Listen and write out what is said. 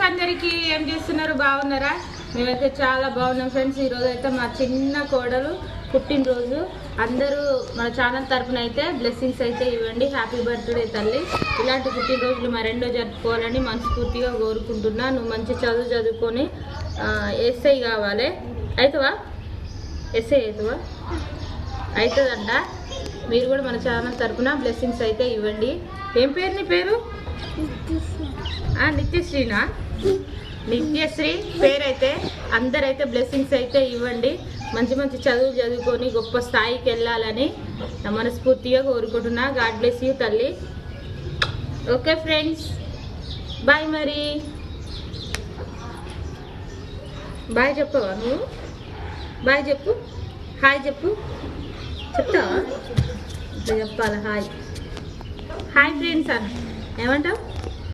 అందరికీ ఏం చేస్తున్నారు? బాగున్నారా? మేమైతే చాలా బాగున్నాం ఫ్రెండ్స్. ఈరోజు అయితే మా చిన్న కోడలు పుట్టినరోజు. అందరూ మన ఛానల్ తరఫున అయితే బ్లెస్సింగ్స్ అయితే ఇవ్వండి. హ్యాపీ బర్త్డే తల్లి. ఇలాంటి పుట్టినరోజులు మరెండో జరుపుకోవాలని మనస్ఫూర్తిగా కోరుకుంటున్నా. నువ్వు మంచి చదువుకొని ఎస్ఐ కావాలి. అవుతావా? ఎస్ఐ అవుతావా? అవుతుందంట. మీరు కూడా మన ఛానల్ తరఫున బ్లెస్సింగ్స్ అయితే ఇవ్వండి. ఏం పేరు నీ పేరు? నిత్యశ్రీనా? నిత్యశ్రీ పేరైతే అందరైతే బ్లెస్సింగ్స్ అయితే ఇవ్వండి. మంచి మంచి చదువుకొని గొప్ప స్థాయికి వెళ్ళాలని మనస్ఫూర్తిగా కోరుకుంటున్నా. గాడ్ బ్లెస్ యూ తల్లి. Okay friends, bye. మరి బాయ్ చెప్పవా నువ్వు? బాయ్ చెప్పు. హాయ్ చెప్పు. చెప్తావా? చెప్పాలి. హాయ్ హాయ్ ఫ్రెండ్స్ అన్న. ఏమంటావు?